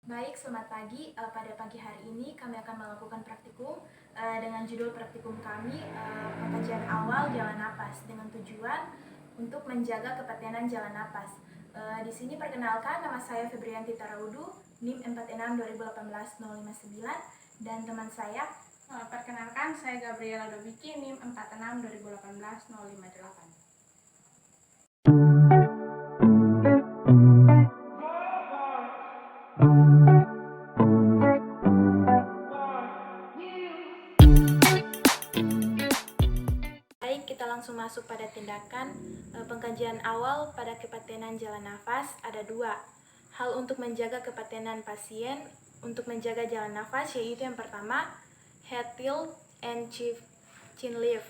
Baik, selamat pagi. Pada pagi hari ini kami akan melakukan praktikum dengan judul praktikum kami pengkajian awal jalan napas dengan tujuan untuk menjaga kepatenan jalan napas. Di sini perkenalkan, nama saya Febrianti Taraudu, NIM 462018-059, dan teman saya. Perkenalkan, saya Gabriela Dobiki, NIM 462018-058. Baik, kita langsung masuk pada tindakan. Pengkajian awal pada kepatenan jalan nafas ada dua. Hal untuk menjaga kepatenan pasien untuk menjaga jalan nafas yaitu yang pertama, head tilt and chin lift.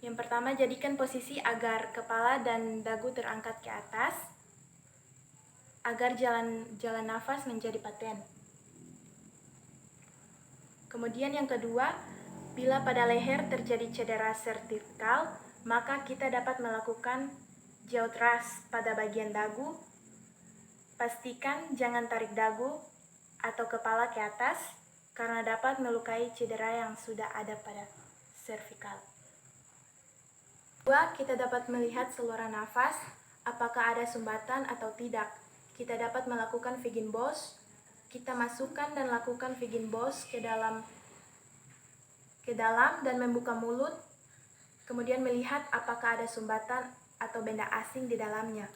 Yang pertama, jadikan posisi agar kepala dan dagu terangkat ke atas agar jalan nafas menjadi paten. Kemudian yang kedua, bila pada leher terjadi cedera servikal, maka kita dapat melakukan jaw thrust pada bagian dagu. Pastikan jangan tarik dagu atau kepala ke atas karena dapat melukai cedera yang sudah ada pada servikal. Kedua, kita dapat melihat saluran nafas apakah ada sumbatan atau tidak. Kita dapat melakukan Feigenbos. Kita masukkan dan lakukan Feigenbos ke dalam dan membuka mulut, kemudian melihat apakah ada sumbatan atau benda asing di dalamnya.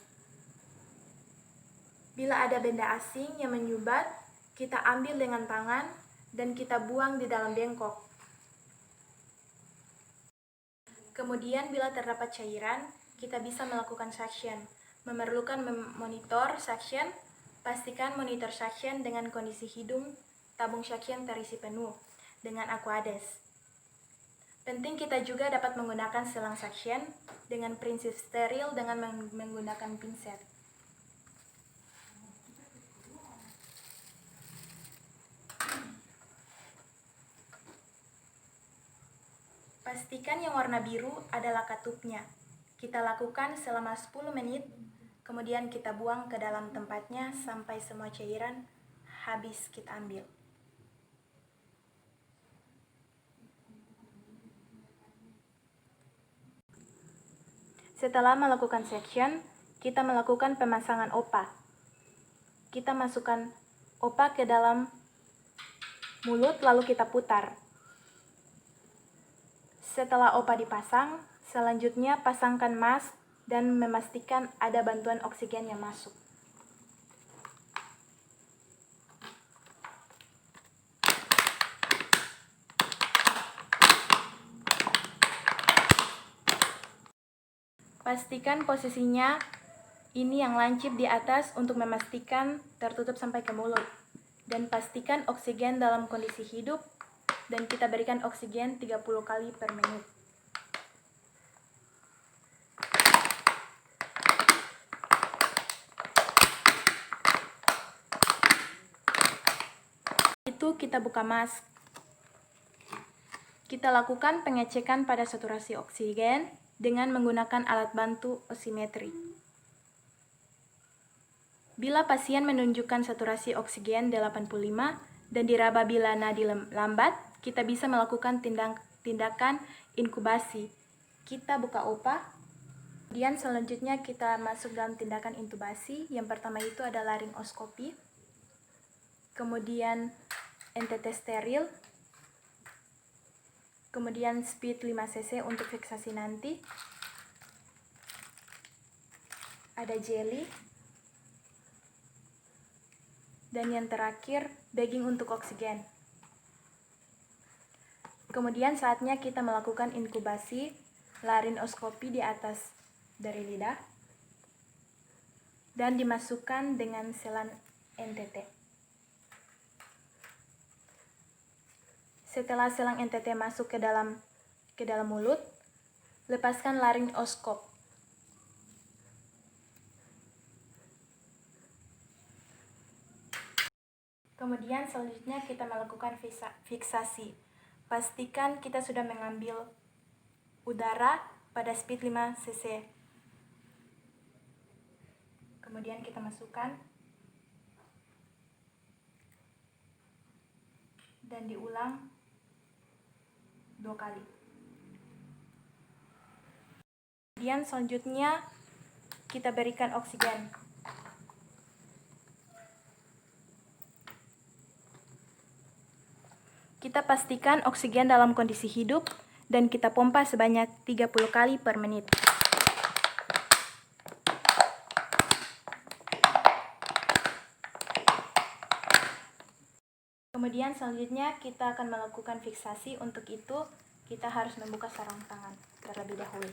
Bila ada benda asing yang menyumbat, kita ambil dengan tangan dan kita buang di dalam bengkok. Kemudian bila terdapat cairan, kita bisa melakukan suction. Memerlukan monitor suction, pastikan monitor suction dengan kondisi hidung tabung suction terisi penuh dengan Aquades. Penting kita juga dapat menggunakan selang suction dengan prinsip steril dengan menggunakan pinset. Pastikan yang warna biru adalah katupnya. Kita lakukan selama 10 menit, kemudian kita buang ke dalam tempatnya sampai semua cairan habis kita ambil. Setelah melakukan section, kita melakukan pemasangan OPA. Kita masukkan OPA ke dalam mulut lalu kita putar. Setelah OPA dipasang, selanjutnya pasangkan mask dan memastikan ada bantuan oksigen yang masuk. Pastikan posisinya ini yang lancip di atas untuk memastikan tertutup sampai ke mulut. Dan pastikan oksigen dalam kondisi hidup dan kita berikan oksigen 30 kali per menit. Itu kita buka mask. Kita lakukan pengecekan pada saturasi oksigen dengan menggunakan alat bantu osimetri. Bila pasien menunjukkan saturasi oksigen 85 dan diraba bila nadi lambat, kita bisa melakukan tindakan inkubasi. Kita buka OPA, kemudian selanjutnya kita masuk dalam tindakan intubasi. Yang pertama itu adalah laryngoskopi, kemudian NTT steril, kemudian speed 5 cc untuk fiksasi nanti, ada jelly, dan yang terakhir bagging untuk oksigen. Kemudian saatnya kita melakukan inkubasi laryngoskopi di atas dari lidah dan dimasukkan dengan selang NTT. Setelah selang NTT masuk ke dalam mulut, lepaskan laryngoskop. Kemudian selanjutnya kita melakukan fiksasi. Pastikan kita sudah mengambil udara pada speed 5 cc. Kemudian kita masukkan dan diulang 2 kali. Kemudian selanjutnya kita berikan oksigen. Kita pastikan oksigen dalam kondisi hidup dan kita pompa sebanyak 30 kali per menit. Kemudian selanjutnya kita akan melakukan fiksasi. Untuk itu kita harus membuka sarung tangan terlebih dahulu.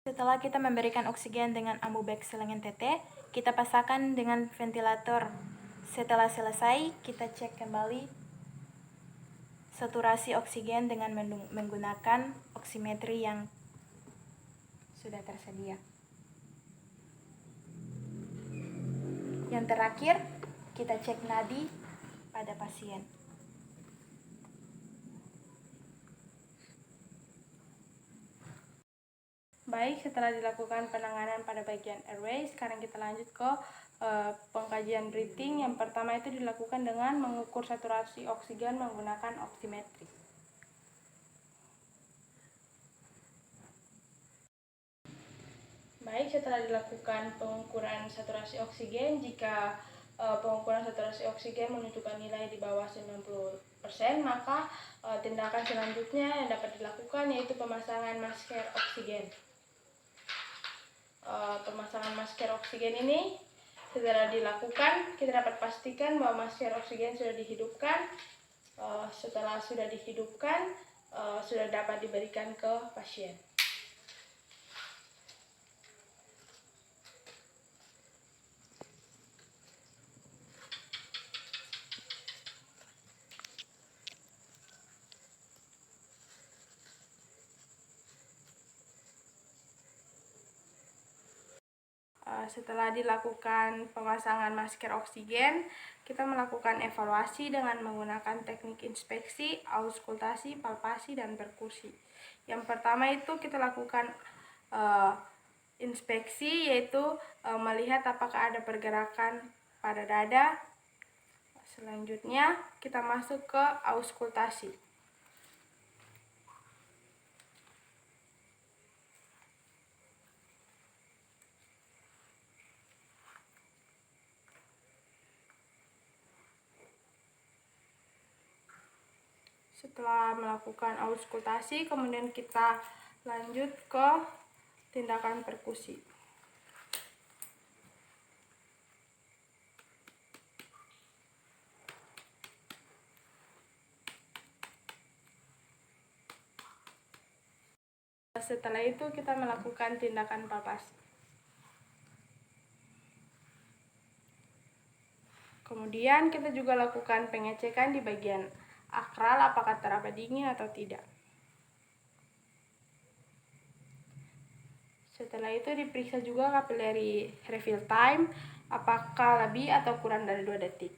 Setelah kita memberikan oksigen dengan ambu-bag selengen tete, kita pasangkan dengan ventilator. Setelah selesai, kita cek kembali saturasi oksigen dengan menggunakan oximetri yang sudah tersedia. Yang terakhir, kita cek nadi pada pasien. Baik, setelah dilakukan penanganan pada bagian airway, sekarang kita lanjut ke pengkajian breathing. Yang pertama itu dilakukan dengan mengukur saturasi oksigen menggunakan oximetri. Baik, setelah dilakukan pengukuran saturasi oksigen, jika pengukuran saturasi oksigen menunjukkan nilai di bawah 90%, maka tindakan selanjutnya yang dapat dilakukan yaitu pemasangan masker oksigen. Pemasangan masker oksigen ini setelah dilakukan, kita dapat pastikan bahwa masker oksigen sudah dihidupkan. Setelah sudah dihidupkan, sudah dapat diberikan ke pasien. Setelah dilakukan pemasangan masker oksigen, kita melakukan evaluasi dengan menggunakan teknik inspeksi, auskultasi, palpasi, dan perkusi. Yang pertama itu kita lakukan inspeksi, yaitu melihat apakah ada pergerakan pada dada. Selanjutnya kita masuk ke auskultasi. Setelah melakukan auskultasi, kemudian kita lanjut ke tindakan perkusi. Setelah itu kita melakukan tindakan palpasi. Kemudian kita juga lakukan pengecekan di bagian akral apakah teraba dingin atau tidak. Setelah itu diperiksa juga capillary refill time apakah lebih atau kurang dari 2 detik.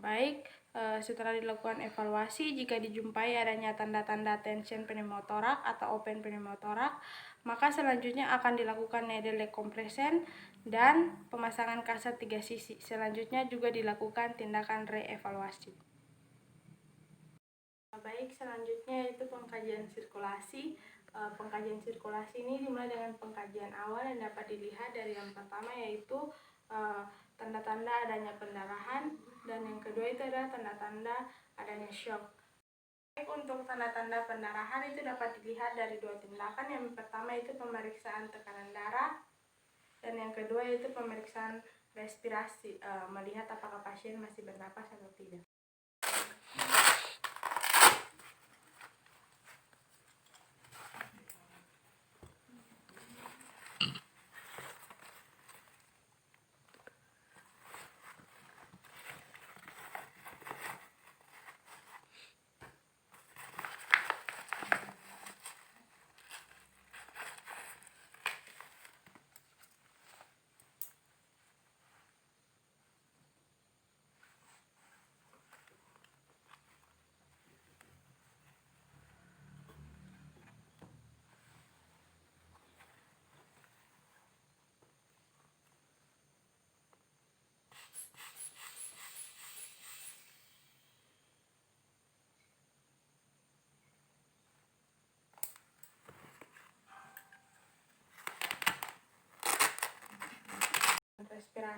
Baik, setelah dilakukan evaluasi, jika dijumpai adanya tanda-tanda tension pneumotorak atau open pneumotorak, maka selanjutnya akan dilakukan needle decompression dan pemasangan kaset 3 sisi. Selanjutnya juga dilakukan tindakan reevaluasi. Baik, selanjutnya itu pengkajian sirkulasi. Pengkajian sirkulasi ini dimulai dengan pengkajian awal yang dapat dilihat dari yang pertama yaitu tanda-tanda adanya pendarahan, dan yang kedua itu adalah tanda-tanda adanya shock. Untuk tanda-tanda pendarahan itu dapat dilihat dari 2 tindakan. Yang pertama itu pemeriksaan tekanan darah, dan yang kedua itu pemeriksaan respirasi, melihat apakah pasien masih bernapas atau tidak.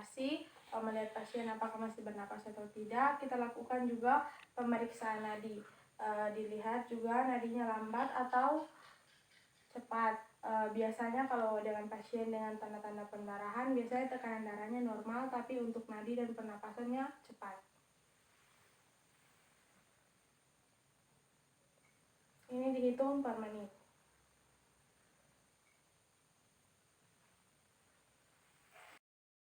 ventilasi, melihat pasien apakah masih bernapas atau tidak. Kita lakukan juga pemeriksaan nadi, dilihat juga nadinya lambat atau cepat. Biasanya kalau dengan pasien dengan tanda-tanda pendarahan, biasanya tekanan darahnya normal, tapi untuk nadi dan pernapasannya cepat. Ini dihitung per menit.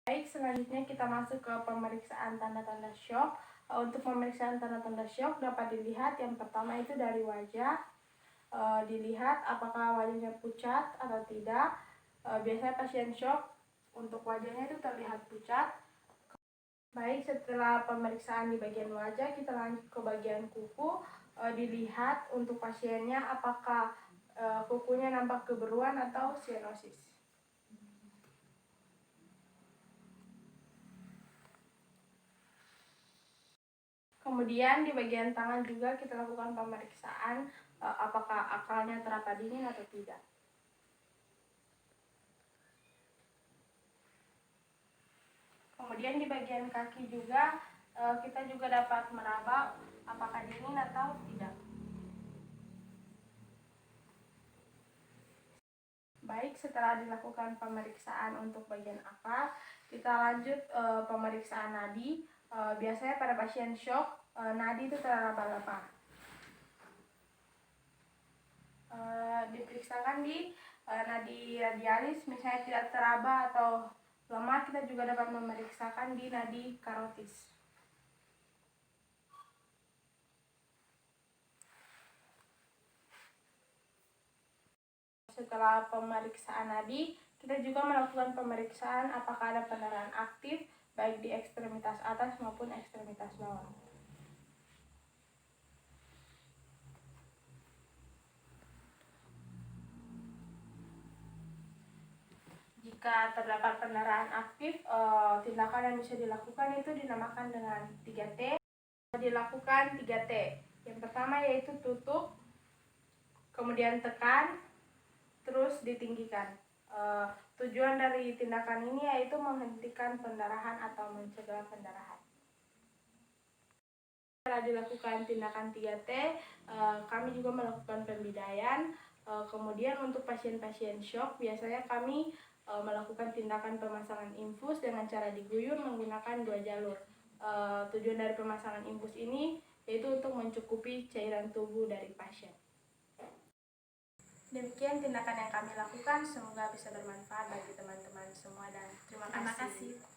Baik, selanjutnya kita masuk ke pemeriksaan tanda-tanda syok. Untuk pemeriksaan tanda-tanda syok dapat dilihat yang pertama itu dari wajah. Dilihat apakah wajahnya pucat atau tidak. Biasanya pasien syok untuk wajahnya itu terlihat pucat. Baik, setelah pemeriksaan di bagian wajah, kita lanjut ke bagian kuku. Dilihat untuk pasiennya apakah kukunya nampak keberuan atau sianosis. Kemudian di bagian tangan juga kita lakukan pemeriksaan apakah akalnya terasa dingin atau tidak. Kemudian di bagian kaki juga kita juga dapat meraba apakah dingin atau tidak. Baik, setelah dilakukan pemeriksaan untuk bagian akal, kita lanjut pemeriksaan nadi. Biasanya pada pasien syok, nadi itu teraba-laba. Diperiksakan di nadi radialis, misalnya tidak teraba atau lemah, kita juga dapat memeriksakan di nadi karotis. Setelah pemeriksaan nadi, kita juga melakukan pemeriksaan apakah ada pendarahan aktif baik di ekstremitas atas maupun ekstremitas bawah. Jika terdapat pendarahan aktif, tindakan yang bisa dilakukan itu dinamakan dengan 3T. Dilakukan 3T. Yang pertama yaitu tutup, kemudian tekan, terus ditinggikan. Tujuan dari tindakan ini yaitu menghentikan pendarahan atau mencegah pendarahan. Setelah dilakukan tindakan 3T, kami juga melakukan pembidayaan. Kemudian untuk pasien-pasien syok, biasanya kami melakukan tindakan pemasangan infus dengan cara diguyur menggunakan 2 jalur. Tujuan dari pemasangan infus ini yaitu untuk mencukupi cairan tubuh dari pasien. Demikian tindakan yang kami lakukan, semoga bisa bermanfaat bagi teman-teman semua dan terima kasih.